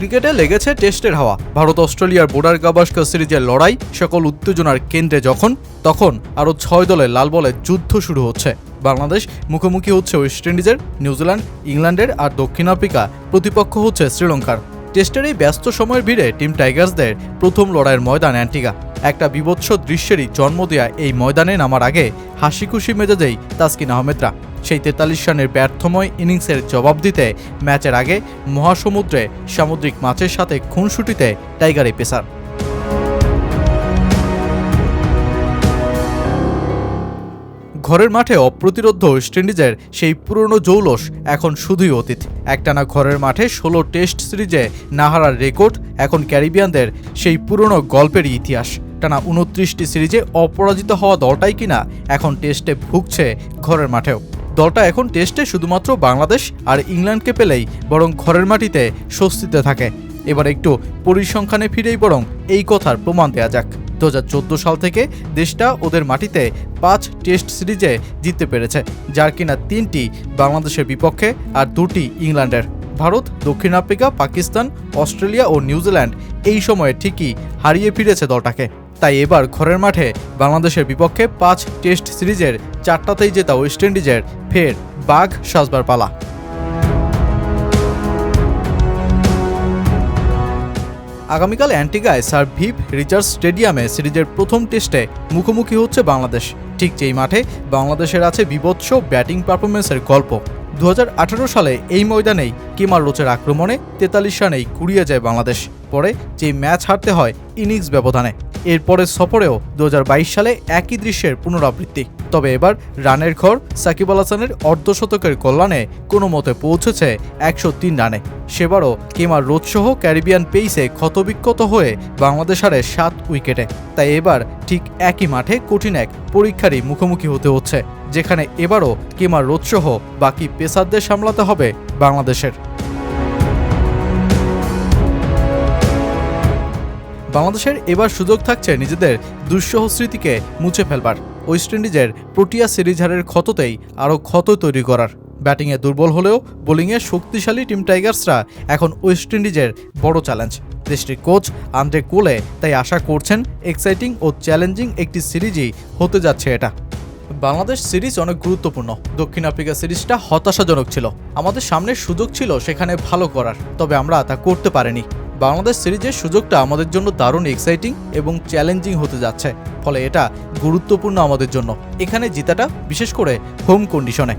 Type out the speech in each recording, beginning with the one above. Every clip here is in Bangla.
ক্রিকেটে লেগেছে টেস্টের হাওয়া। ভারত অস্ট্রেলিয়ার বর্ডার গাভাস্কর সিরিজের লড়াই সকল উত্তেজনার কেন্দ্রে তখন আরও 6 দলের লাল বলের যুদ্ধ শুরু হচ্ছে। বাংলাদেশ মুখোমুখি হচ্ছে ওয়েস্ট ইন্ডিজের, নিউজিল্যান্ড, ইংল্যান্ডের আর দক্ষিণ আফ্রিকা প্রতিপক্ষ হচ্ছে শ্রীলঙ্কার। টেস্টের এই ব্যস্ত সময়ের ভিড়ে টিম টাইগার্সদের প্রথম লড়াইয়ের ময়দান অ্যান্টিগা। একটা বীভৎস দৃশ্যেরই জন্ম দেয়া এই ময়দানে নামার আগে হাসি খুশি মেজাজেই তাসকিন আহমেদরা। সেই 43 রানের ব্যর্থময় ইনিংসের জবাব দিতে ম্যাচের আগে মহাসমুদ্রে সামুদ্রিক মাছের সাথে খুনসুটিতে টাইগার এই পেসার। ঘরের মাঠে অপ্রতিরোধ ওয়েস্ট ইন্ডিজের সেই পুরনো জৌলস এখন শুধুই অতীত। একটানা ঘরের মাঠে 16 টেস্ট সিরিজে না হারার রেকর্ড এখন ক্যারিবিয়ানদের সেই পুরনো গল্পেরই ইতিহাস। টানা 29টি সিরিজে অপরাজিত হওয়া দলটাই কিনা এখন টেস্টে ভুগছে ঘরের মাঠেও। দলটা এখন টেস্টে শুধুমাত্র বাংলাদেশ আর ইংল্যান্ডকে পেলেই বরং ঘরের মাটিতে স্বস্তিতে থাকে। এবার একটু পরিসংখ্যানে ফিরেই বরং এই কথার প্রমাণ দেয়া যাক। 2014 সাল থেকে দেশটা ওদের মাটিতে 5 টেস্ট সিরিজে জিততে পেরেছে, যার কিনা 3টি বাংলাদেশের বিপক্ষে আর 2টি ইংল্যান্ডের। ভারত, দক্ষিণ আফ্রিকা, পাকিস্তান, অস্ট্রেলিয়া ও নিউজিল্যান্ড এই সময়ে ঠিকই হারিয়ে ফিরেছে দলটাকে। তাই এবার ঘরের মাঠে বাংলাদেশের বিপক্ষে 5 টেস্ট সিরিজের 4টাতেই জেতা ওয়েস্ট ইন্ডিজের ফের বাঘ সাজবার পালা। আগামীকাল অ্যান্টিগায় স্যার ভিভ রিচার্ডস স্টেডিয়ামে সিরিজের প্রথম টেস্টে মুখোমুখি হচ্ছে বাংলাদেশ। ঠিক যেই মাঠে বাংলাদেশের আছে বিভৎস ব্যাটিং পারফরমেন্সের গল্প। 2018 সালে এই ময়দানেই কেমার রোচের আক্রমণে 43 রানেই কুড়িয়ে যায় বাংলাদেশ। পরে যেই ম্যাচ হারতে হয় ইনিংস ব্যবধানে। এরপরে সফরেও 2022 সালে একই দৃশ্যের পুনরাবৃত্তি। তবে এবার রানের ঘর সাকিব আল হাসানের অর্ধশতকের কল্যাণে কোনো মতে পৌঁছেছে 103 রানে। সেবারও কেমার রোচসহ ক্যারিবিয়ান পেইসে ক্ষতবিক্ষত হয়ে বাংলাদেশ হারে 7 উইকেটে। তাই এবার ঠিক একই মাঠে কঠিন এক পরীক্ষারই মুখোমুখি হতে হচ্ছে, যেখানে এবারও কেমার রোচসহ বাকি পেসারদের সামলাতে হবে বাংলাদেশের। বাংলাদেশের এবার সুযোগ থাকছে নিজেদের দুঃসহ স্মৃতিকে মুছে ফেলবার, ওয়েস্ট ইন্ডিজের প্রোটিয়া সিরিজ হারের ক্ষততেই আরও ক্ষত তৈরি করার। ব্যাটিংয়ে দুর্বল হলেও বোলিংয়ে শক্তিশালী টিম টাইগার্সরা এখন ওয়েস্ট ইন্ডিজের বড় চ্যালেঞ্জ। দেশটির কোচ আন্দ্রে কোলে তাই আশা করছেন এক্সাইটিং ও চ্যালেঞ্জিং একটি সিরিজই হতে যাচ্ছে এটা। বাংলাদেশ সিরিজ অনেক গুরুত্বপূর্ণ। দক্ষিণ আফ্রিকা সিরিজটা হতাশাজনক ছিল। আমাদের সামনে সুযোগ ছিল সেখানে ভালো করার, তবে আমরা তা করতে পারিনি। বাংলাদেশ সিরিজের সুযোগটা আমাদের জন্য দারুণ এক্সাইটিং এবং চ্যালেঞ্জিং হতে যাচ্ছে, ফলে এটা গুরুত্বপূর্ণ আমাদের জন্য এখানে জেতাটা, বিশেষ করে হোম কন্ডিশনে।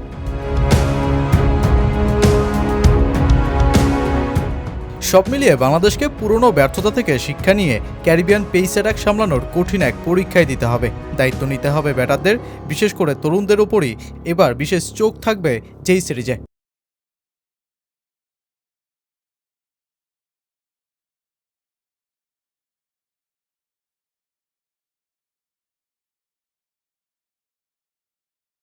সব মিলিয়ে বাংলাদেশকে পুরনো ব্যর্থতা থেকে শিক্ষা নিয়ে ক্যারিবিয়ান পেস অ্যাটাক সামলানোর কঠিন এক পরীক্ষায় দিতে হবে। দায়িত্ব নিতে হবে ব্যাটারদের, বিশেষ করে তরুণদের ওপরই এবার বিশেষ চোখ থাকবে যেই সিরিজে।